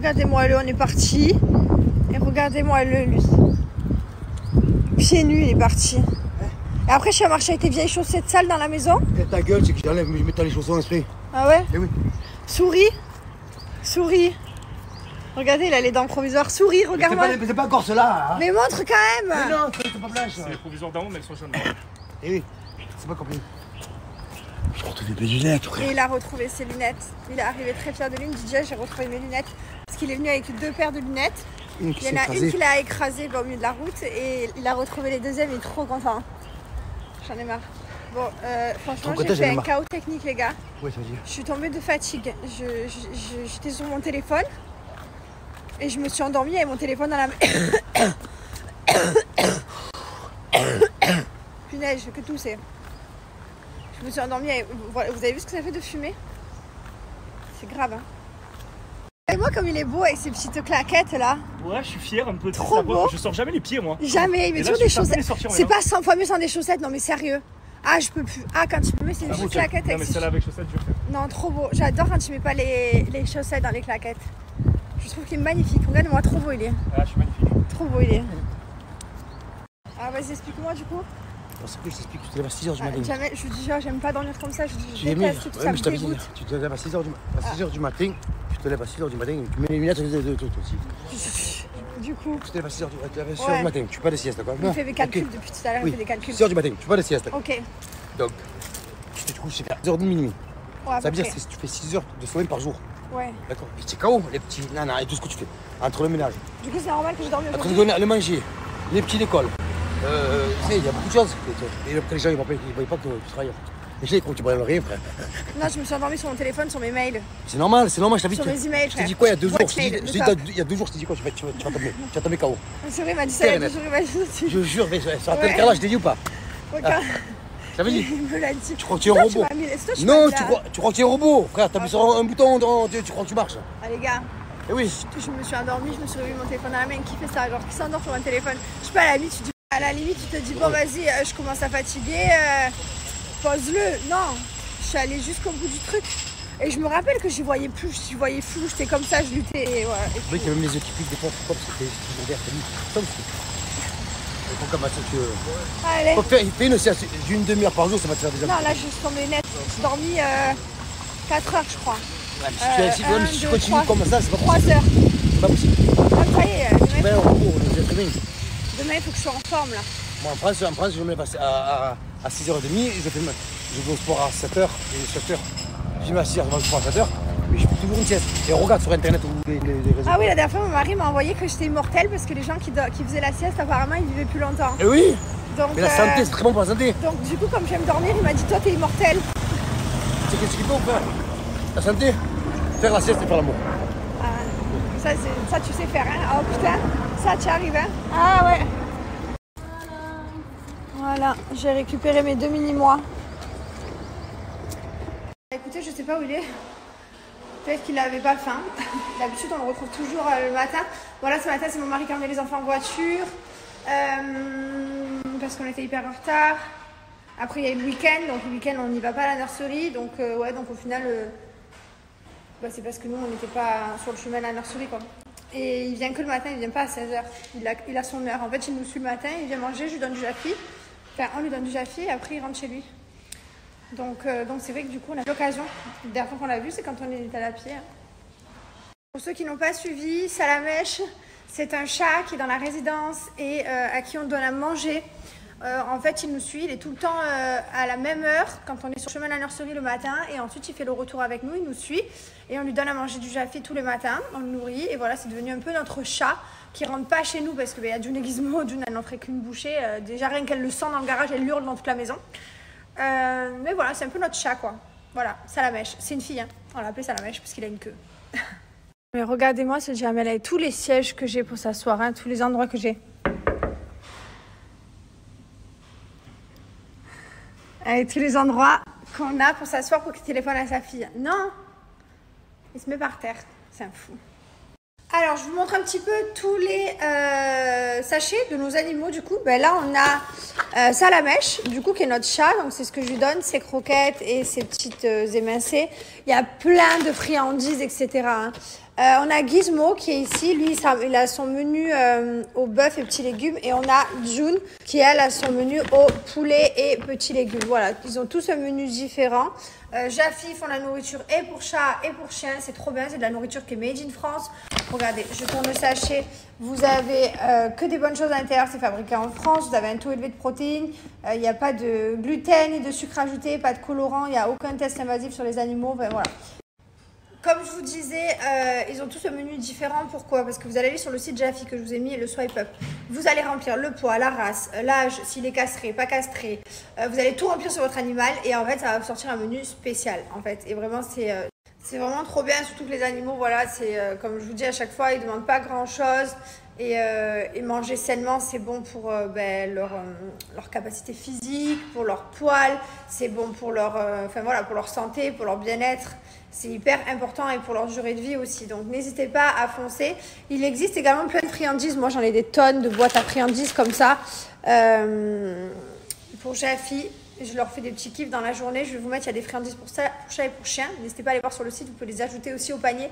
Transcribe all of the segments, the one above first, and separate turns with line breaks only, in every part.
Regardez-moi le, on est parti. Et regardez-moi le, lui. Pieds nus, il est parti. Et après, je suis marcher avec tes vieilles chaussettes sales dans la maison.
Et ta gueule, c'est que j'enlève, je mets les chaussons en esprit.
Ah ouais?
Eh oui.
Souris. Souris. Regardez, il a les dents provisoires. Souris, regarde-moi.
C'est pas encore cela. Hein.
Mais montre quand même.
Mais non, c'est pas blanche.
C'est les provisoires d'en haut, mais elles sont jaunes.
Eh oui, c'est pas compris. Je retrouve mes lunettes, frère.
Et il a retrouvé ses lunettes. Il est arrivé très fier de lui. Il me dit déjà, j'ai retrouvé mes lunettes. Parce qu'il est venu avec 2 paires de lunettes.
Il
y en a une qu'il a écrasée au milieu de la route. Et il a retrouvé les deuxièmes. Il est trop content. J'en ai marre. Bon, franchement, j'ai fait un chaos technique, les gars.
Oui, ça veut dire.
Je suis tombée de fatigue. J'étais sur mon téléphone. Et je me suis endormie avec mon téléphone dans la main. Punaise, je fais que tousser. Je me suis endormie avec... Vous avez vu ce que ça fait de fumer? C'est grave, hein. Regardez-moi comme il est beau avec ses petites claquettes là.
Ouais, je suis fier un peu.
Trop beau.
Je sors jamais les pieds, moi.
Jamais, il met toujours des chaussettes. C'est pas 100 fois mieux sans des chaussettes, non mais sérieux. Ah, je peux plus. Ah, quand il met ses petites claquettes avec...
Non mais celle-là avec chaussettes, je fais.
Non, trop beau. J'adore quand il met pas les chaussettes dans les claquettes. Je trouve qu'il est magnifique. Regardez-moi, trop beau il est.
Ah, je suis magnifique.
Trop beau il est. Ah, vas-y, explique-moi du coup.
Parce que je t'explique, tu te lèves à 6h du matin.
Jamais, je dis genre, j'aime pas dormir comme ça. Je
déteste
tout
ça.
Ça
Mais je t'avais dit, tu te lèves à 6h du matin. Tu te lèves à 6h du matin. Tu mets les lunettes de tout aussi.
Du coup.
Tu te lèves à 6h du matin. Tu fais pas de sieste, d'accord?
Il fait des calculs depuis tout à l'heure. Il fait des calculs.
6h du matin. Tu fais pas de sieste.
Ok.
Donc, tu te couches vers 10h de minuit.
Ouais,
ça veut dire que tu fais 6 heures de sommeil par jour.
Ouais.
D'accord. Et c'est KO, les petits nanas et tout ce que tu fais. Entre le ménage.
Du coup, c'est normal que je dorme
entre le manger, les petits l'école. Tu sais, il y a beaucoup de choses. Et après, les gens, ils ne voient pas que tu travailles. Et je sais, quand tu ne rien, frère.
Non, je me suis endormie sur mon téléphone, sur mes mails.
C'est normal, je t'avais dit.
Sur mes emails,
je t'ai dit quoi il y a 2 jours? Il y a 2 jours, je t'ai dit quoi? Tu vas tomber KO.
C'est vrai, il m'a dit ça il y a 2 jours, il m'a dit ça.
Je jure, mais sur la télé, Carla, je t'ai dit ou pas? J'avais dit.
Il me l'a dit.
Tu crois que tu es un robot? Non, tu crois que tu es un robot, frère. T'as mis sur un bouton, tu crois que tu marches?
Ah, les gars.
Eh oui.
Je me suis endormie, je me suis remis mon téléphone dans la main. Qui fait ça? Genre, qui s'endort sur un téléphone? Je sais pas, à la limite, tu te dis, bon, vas-y, je commence à fatiguer, pose-le. Non, je suis allée jusqu'au bout du truc. Et je me rappelle que je voyais plus, je voyais flou, j'étais comme ça, je luttais. Et ouais,
et puis, il y a même les yeux qui piquent des fois, pourquoi? Parce que t'es toujours vert, t'as mis. Comme ça, tu fais une sieste d'une demi-heure par jour, ça va te faire déjà.
Non, là, je suis tombée net. J'ai dormi 4 heures, je crois.
Ouais, si tu continues comme ça, c'est pas
3
possible.
heures.
C'est pas possible.
Ah, ça y est,
demain,
il faut que je sois en forme, là.
Moi, en France, je me lève à 6h30, je vais au sport à 7h, et 7h. Je me mets à 6h, je vais au sport à 7h. Mais je fais toujours une sieste. Et regarde sur internet ou les réseaux.
Ah oui, la dernière fois, mon mari m'a envoyé que j'étais immortelle parce que les gens qui faisaient la sieste, apparemment, ils vivaient plus longtemps.
Et oui.
Donc,
mais la santé, c'est très bon pour la santé.
Donc, du coup, comme j'aime dormir, il m'a dit, toi, t'es immortelle.
Tu sais qu'est-ce qu'il faut faire? La santé, faire la sieste et faire l'amour.
Ah, ça, tu sais faire, hein? Oh putain, ça, tu arrives, hein? Ah ouais. Voilà, j'ai récupéré mes 2 mini-mois. Écoutez, je sais pas où il est. Peut-être qu'il n'avait pas faim. D'habitude, on le retrouve toujours le matin. Voilà, ce matin, c'est mon mari qui a emmené les enfants en voiture. Parce qu'on était hyper en retard. Après, il y a eu le week-end. Donc, le week-end, on n'y va pas à la nurserie. Donc, ouais, donc au final, c'est parce que nous, on n'était pas sur le chemin de la nurserie, quoi. Et il vient que le matin, il vient pas à 16h. Il a son heure. En fait, il nous suit le matin, il vient manger, je lui donne du jaffi. Enfin, on lui donne du jaffi et après, il rentre chez lui. Donc c'est vrai que du coup, on a l'occasion. La dernière fois qu'on l'a vu, c'est quand on était à la pied. Pour ceux qui n'ont pas suivi, Salamèche, c'est un chat qui est dans la résidence et à qui on donne à manger. En fait, il nous suit, il est tout le temps à la même heure quand on est sur le chemin de la nurserie le matin. Et ensuite, il fait le retour avec nous, il nous suit. Et on lui donne à manger du jaffi tous les matins, on le nourrit. Et voilà, c'est devenu un peu notre chat qui ne rentre pas chez nous parce qu'il y a June et Gizmo. June, elle n'en ferait qu'une bouchée. Déjà, rien qu'elle le sent dans le garage, elle hurle dans toute la maison. Mais voilà, c'est un peu notre chat, quoi. Voilà, Salamèche. C'est une fille, hein. On l'a appelé Salamèche parce qu'il a une queue. Mais regardez-moi ce Jamel avec tous les sièges que j'ai pour s'asseoir, hein, tous les endroits que j'ai. Avec tous les endroits qu'on a pour s'asseoir pour qu'il téléphone à sa fille. Non, il se met par terre. C'est un fou. Alors, je vous montre un petit peu tous les sachets de nos animaux. Du coup, ben là, on a Salamèche, du coup, qui est notre chat. Donc, c'est ce que je lui donne, ses croquettes et ses petites émincées. Il y a plein de friandises, etc. Hein. On a Gizmo qui est ici. Lui, il a son menu au bœuf et petits légumes. Et on a June qui, elle, a son menu au poulet et petits légumes. Voilà, ils ont tous un menu différent. Jaffy font la nourriture et pour chat et pour chien. C'est trop bien, c'est de la nourriture qui est made in France. Regardez, je tourne le sachet. Vous avez que des bonnes choses à l'intérieur. C'est fabriqué en France. Vous avez un taux élevé de protéines. Il n'y a pas de gluten ni de sucre ajouté, pas de colorant. Il n'y a aucun test invasif sur les animaux. Ben, voilà. Comme je vous disais, ils ont tous un menu différent. Pourquoi? Parce que vous allez aller sur le site Jaffy que je vous ai mis, le swipe up. Vous allez remplir le poids, la race, l'âge, s'il est castré, pas castré. Vous allez tout remplir sur votre animal et en fait, ça va vous sortir un menu spécial. En fait, et vraiment, c'est vraiment trop bien. Surtout que les animaux, voilà, c'est comme je vous dis à chaque fois, ils ne demandent pas grand-chose. Et manger sainement, c'est bon pour leur capacité physique, pour leur poil, c'est bon pour pour leur santé, pour leur bien-être. C'est hyper important et pour leur durée de vie aussi. Donc, n'hésitez pas à foncer. Il existe également plein de friandises. Moi, j'en ai des tonnes de boîtes à friandises comme ça. Pour Jaffy, je leur fais des petits kiffs dans la journée. Je vais vous mettre, il y a des friandises pour ça, pour chat et pour chien. N'hésitez pas à aller voir sur le site. Vous pouvez les ajouter aussi au panier.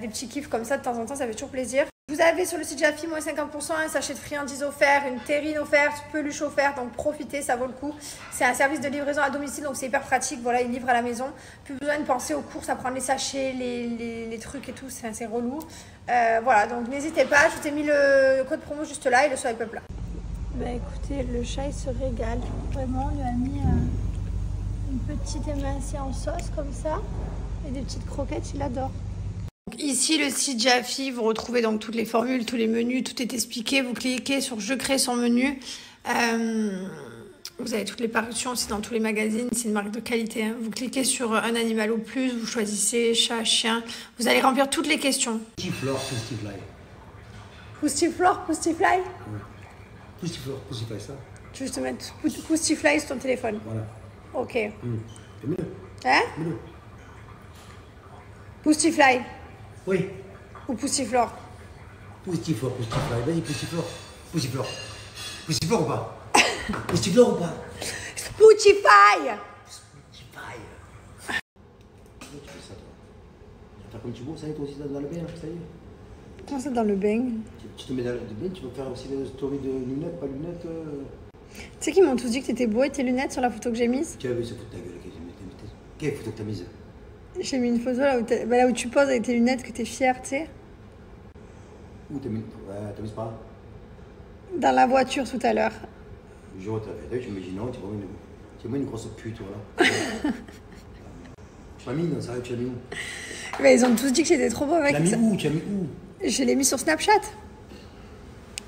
Des petits kiffs comme ça de temps en temps, ça fait toujours plaisir. Vous avez sur le site Jaffy moins 50%, un sachet de friandises offert, une terrine offerte, peluche offerte, donc profitez, ça vaut le coup. C'est un service de livraison à domicile, donc c'est hyper pratique. Voilà, ils livrent à la maison. Plus besoin de penser aux courses, à prendre les sachets, les trucs et tout, c'est relou. Voilà, donc n'hésitez pas, je vous ai mis le code promo juste là et le swipe up là. Bah écoutez, le chat il se régale. Vraiment, on lui a mis une petite émincée en sauce comme ça et des petites croquettes, il adore. Ici, le site Jaffy, vous retrouvez donc toutes les formules, tous les menus, tout est expliqué. Vous cliquez sur « Je crée son menu ». Vous avez toutes les parutions aussi dans tous les magazines. C'est une marque de qualité. Hein. Vous cliquez sur un animal ou plus, vous choisissez chat, chien. Vous allez remplir toutes les questions.
Pustiflore, Pustifly.
Pustiflore, Pustifly?
Oui. Pustiflore, Pustifly, ça.
Tu veux te mettre Pustifly sur ton téléphone?
Voilà.
Ok.
C'est mieux.
Hein?
Mieux.
Pustifly.
Oui.
Ou Pustiflore?
Pustiflore, Pustifly. Vas-y, Pustiflore. Pustiflore. Pustiflore ou pas? Pustiflore ou pas?
Spotify.
Spotify. Tu fais ça, toi. T'as comme tu bois, ça y est, toi aussi, dans le bain, ça y est.
Comment ça, dans le bain?
Tu te mets dans le bain, tu peux faire aussi des stories de lunettes, pas lunettes.
Tu sais qu'ils m'ont tous dit que t'étais beau et tes lunettes sur la photo que j'ai mise?
Tu as vu, ça fout de ta gueule. Quelle photo que t'as mise?
J'ai mis une photo là où tu poses avec tes lunettes, que t'es fière, tu sais.
Où t'as mis? Ouais, t'as mis par là?
Dans la voiture tout à l'heure.
Je vois, t'as vu, je me dis non, tu es vraiment une grosse pute, voilà. Tu m'as mis, non, sérieux, tu l'as mis où?
Mais ils ont tous dit que j'étais trop beau avec
ça.
Tu l'as
mis où? Tu l'as mis où?
Je l'ai mis sur Snapchat.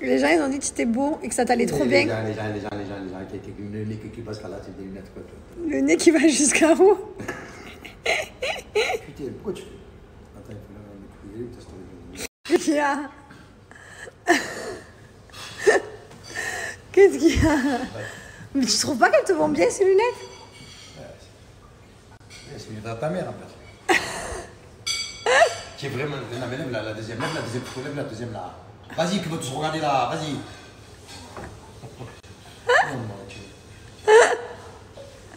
Les gens, ils ont dit que c'était beau et que ça t'allait trop bien.
Les gens, le nez qui passe par là, c'est des lunettes, quoi.
Le nez qui va jusqu'à où?
Putain, pourquoi tu fais? Attends, il faut la mettre ta story.
Qu'est-ce qu'il y a? Qu'est-ce qu'il y a? Mais tu trouves pas qu'elles te vont bien ces lunettes?
C'est une lunettes à ta mère, en fait. Qui est vraiment. Non, mais lève la deuxième, lève la deuxième là. Vas-y, que va tous regarder là, vas-y. Oh mon Dieu.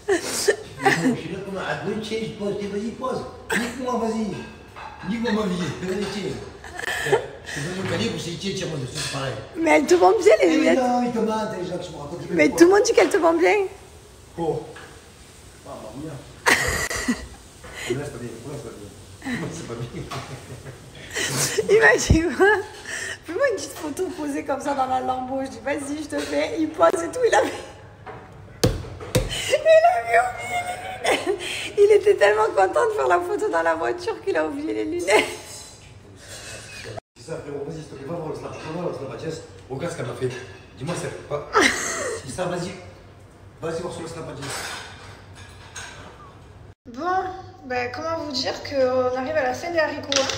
Je suis là comme un abruti, je pose, vas-y, pose. Nique-moi, vas-y. Nique-moi ma vie, vas-y, tiens. Je vais me gagner pour ces tire-moi dessus, c'est pareil.
Mais elles te vont bien les lunettes.
Non, ils te mentent, les gens qui se me racontent.
Mais tout le monde dit qu'elles te vont bien.
Oh. Ah, bah, bien. Là, c'est pas bien. Moi, c'est pas bien.
Imagine quoi? Fais-moi une petite photo posée comme ça dans la Lambo. Je dis, vas-y, je te fais. Il pose et tout. Il avait oublié les lunettes. Il était tellement content de faire la photo dans la voiture qu'il a oublié les lunettes.
C'est ça, frérot, vas-y, s'il te plaît, va voir le Snapchat. Regarde ce qu'elle m'a fait. Dis-moi, c'est pas. C'est ça, vas-y. Vas-y, voir sur le Snapchat.
Bon, ben, comment vous dire qu'on arrive à la fin des haricots. Hein.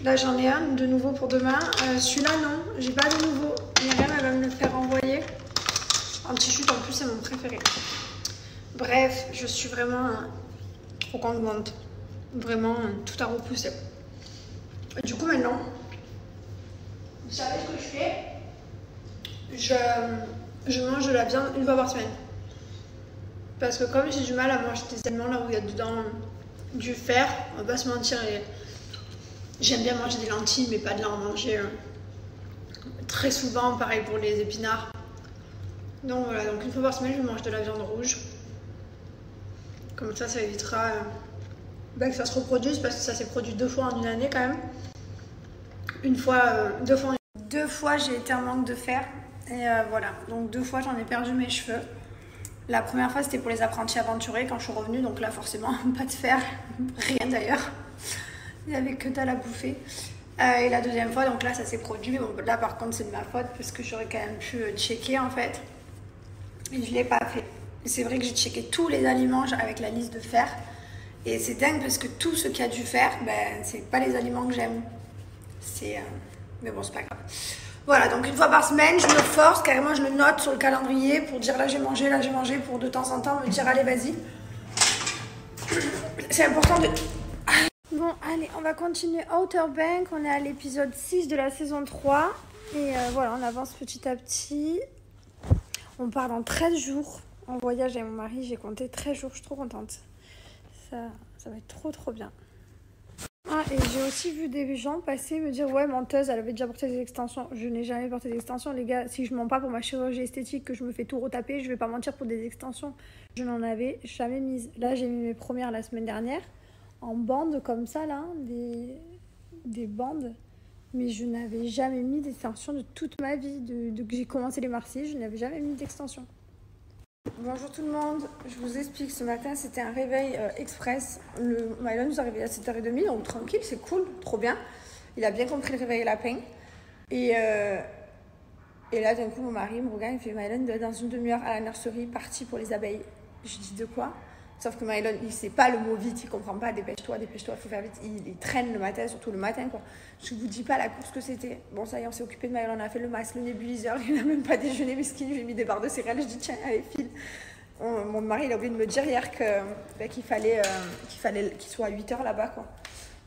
Là, j'en ai un de nouveau pour demain. Celui-là, non, j'ai pas de nouveau. Myriam, elle va me le faire envoyer. En t-shirt, en plus, c'est mon préféré. Bref, je suis vraiment trop contente. Vraiment, tout à repousser. Du coup maintenant, vous savez ce que je fais? Je mange de la viande une fois par semaine. Parce que comme j'ai du mal à manger des aliments là où il y a dedans du fer, on va pas se mentir, j'aime bien manger des lentilles mais pas de là en manger très souvent, pareil pour les épinards. Donc voilà, donc une fois par semaine je mange de la viande rouge. Comme ça évitera que ça se reproduise parce que ça s'est produit 2 fois en une année quand même. Deux fois j'ai été en manque de fer et voilà, donc 2 fois j'en ai perdu mes cheveux. La première fois c'était pour les apprentis aventuriers quand je suis revenue, donc là forcément pas de fer, rien d'ailleurs, il n'y avait que dalle à bouffer. Et la deuxième fois, donc là ça s'est produit, bon, là par contre c'est de ma faute parce que j'aurais quand même pu checker en fait, et je ne l'ai pas fait. C'est vrai que j'ai checké tous les aliments avec la liste de fer, et c'est dingue parce que tout ce qui a du fer, ben, c'est pas les aliments que j'aime. Mais bon, c'est pas grave. Voilà, donc une fois par semaine, je me force, carrément je le note sur le calendrier pour dire là j'ai mangé, pour de temps en temps me dire allez vas-y. C'est important de... Bon, allez, on va continuer Outer Banks. On est à l'épisode 6 de la saison 3. Et voilà, on avance petit à petit. On part dans 13 jours en voyage avec mon mari. J'ai compté 13 jours, je suis trop contente. Ça va être trop bien. Ah, et j'ai aussi vu des gens passer me dire ouais, menteuse, elle avait déjà porté des extensions. Je n'ai jamais porté d'extensions, les gars. Si je mens pas pour ma chirurgie esthétique, que je me fais tout retaper, je vais pas mentir pour des extensions. Je n'en avais jamais mise. Là, j'ai mis mes premières la semaine dernière. En bandes comme ça là, des bandes, mais je n'avais jamais mis d'extension de toute ma vie, de que j'ai commencé les Marseillais, je n'avais jamais mis d'extension. Bonjour tout le monde, je vous explique, ce matin c'était un réveil express, Mylon nous est arrivé à 7h30, donc tranquille, c'est cool, trop bien, il a bien compris le réveil lapin, et là d'un coup mon mari me regarde, il me fait Mylon doit être dans une demi-heure à la nurserie, parti pour les abeilles. Je dis de quoi? Sauf que Mylon, il sait pas le mot vite, il comprend pas, dépêche-toi, faut faire vite. Il traîne le matin, surtout le matin, quoi. Je vous dis pas la course que c'était. Bon, ça y est, on s'est occupé de Mylon, on a fait le masque, le nébuliseur, il a même pas déjeuné, mesquine, je lui ai mis des barres de céréales, je dis tiens, allez, file. Mon mari, il a oublié de me dire hier qu'il fallait qu'il soit à 8h là-bas, quoi.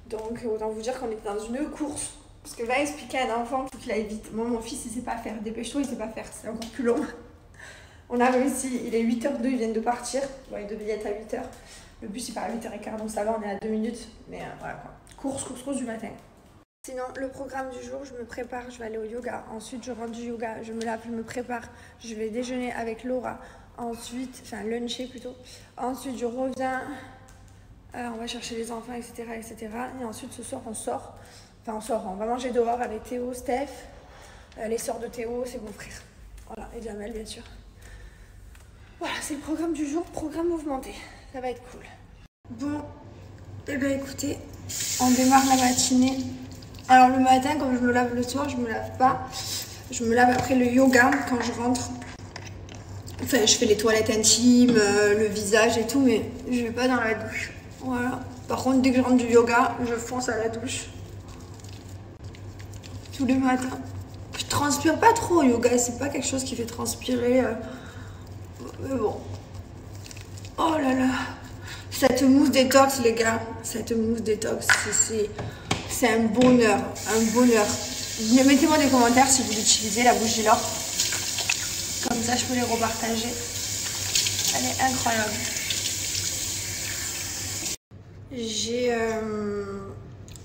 Donc, autant vous dire qu'on était dans une course. Parce que va expliquer à un enfant qu'il faut qu'il aille vite. Moi, mon fils, il sait pas faire. Dépêche-toi, il sait pas faire, c'est encore plus long. On a réussi, il est 8h02, ils viennent de partir. Bon, il devait être à 8h. Le bus il part à 8h15, donc ça va, on est à 2 minutes. Mais voilà quoi. Course du matin. Sinon, le programme du jour, je me prépare, je vais aller au yoga. Ensuite, je rentre du yoga, je me lave, je me prépare. Je vais déjeuner avec Laura. Ensuite, enfin luncher plutôt. Ensuite, je reviens. On va chercher les enfants, etc. Et ensuite, ce soir, on sort. Enfin, on va manger dehors avec Théo, Steph. Les sœurs de Théo, c'est mon frère. Voilà, et Jamel, bien sûr. Voilà, c'est le programme du jour, programme mouvementé. Ça va être cool. Bon, et bien écoutez, on démarre la matinée. Alors le matin, comme je me lave le soir, je me lave pas. Je me lave après le yoga quand je rentre. Enfin, je fais les toilettes intimes, le visage et tout, mais je vais pas dans la douche. Voilà. Par contre, dès que je rentre du yoga, je fonce à la douche. Tous les matins. Je transpire pas trop au yoga, c'est pas quelque chose qui fait transpirer. Mais bon. Oh là là. Cette mousse détox, les gars. Cette mousse détox, c'est un bonheur. Un bonheur. Mettez-moi des commentaires si vous l'utilisez, la bougie l'or. Comme ça, je peux les repartager. Elle est incroyable.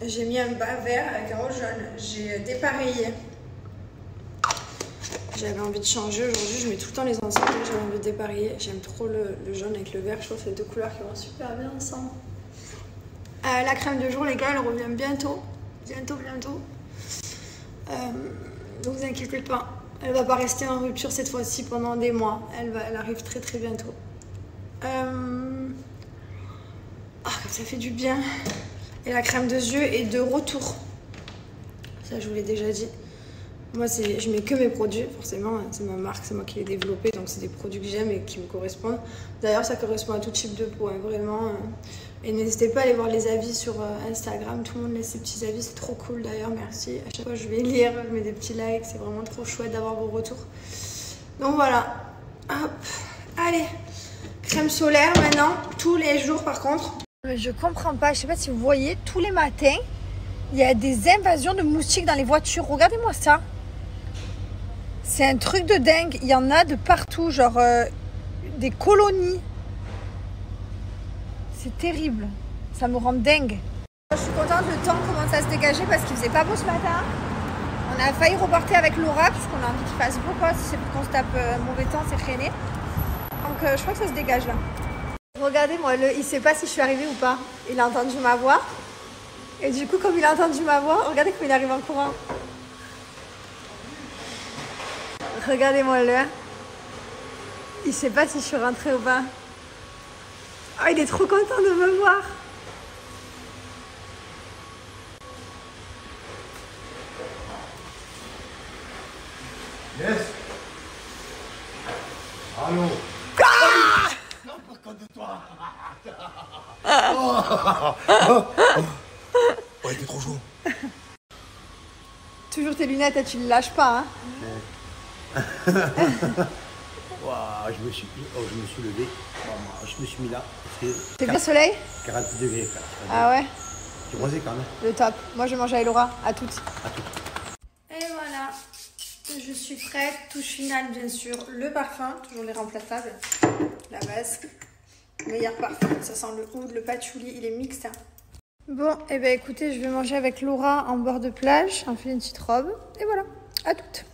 J'ai mis un bas vert avec un haut jaune. J'ai dépareillé. J'avais envie de changer aujourd'hui, je mets tout le temps les ensembles, j'avais envie de dépareiller. J'aime trop le jaune avec le vert, je trouve que c'est deux couleurs qui vont super bien ensemble. La crème de jour, les gars, elle revient bientôt. Bientôt. Donc vous inquiétez pas, elle va pas rester en rupture cette fois-ci pendant des mois. Elle arrive très bientôt. Comme ça fait du bien. Et la crème de yeux est de retour. Ça, je vous l'ai déjà dit. Moi, je mets que mes produits, forcément, c'est ma marque, c'est moi qui l'ai développée, donc c'est des produits que j'aime et qui me correspondent. D'ailleurs, ça correspond à tout type de peau, hein, vraiment. Et n'hésitez pas à aller voir les avis sur Instagram, tout le monde laisse ses petits avis, c'est trop cool d'ailleurs, merci. À chaque fois, je vais lire, je mets des petits likes, c'est vraiment trop chouette d'avoir vos retours. Donc voilà, hop, allez, crème solaire maintenant, tous les jours par contre. Mais je comprends pas, je sais pas si vous voyez, tous les matins, Il y a des invasions de moustiques dans les voitures. Regardez-moi ça. C'est un truc de dingue. Il y en a de partout, genre des colonies. C'est terrible. Ça me rend dingue. Je suis contente, le temps commence à se dégager parce qu'il faisait pas beau ce matin. On a failli reporter avec Laura puisqu'on a envie qu'il fasse beau, quoi. Si c'est pour qu'on se tape mauvais temps, c'est freiné. Donc je crois que ça se dégage là. Regardez-moi, il sait pas si je suis arrivée ou pas. Il a entendu ma voix. Et du coup, comme il a entendu ma voix, regardez comme il arrive en courant. Regardez-moi le. Il sait pas si je suis rentrée ou pas. Oh, il est trop content de me voir.
Yes. Allô.
Ah
Non, pas contre de toi. Oh, il était trop chaud.
Toujours tes lunettes, tu ne lâches pas, hein.
Wow, je me suis levé. Je me suis mis là.
T'es bien soleil?
40 degrés.
Ah ouais?
Tu rosé quand même.
Le top. Moi, je vais manger avec Laura. À toutes.
À tout.
Et voilà. Je suis prête. Touche finale, bien sûr. Le parfum. Toujours les remplaçables. La base. Meilleur parfum. Ça sent le oud, le patchouli. Il est mixte. Bon, et ben écoutez, je vais manger avec Laura en bord de plage. On fait une petite robe. Et voilà. À toutes.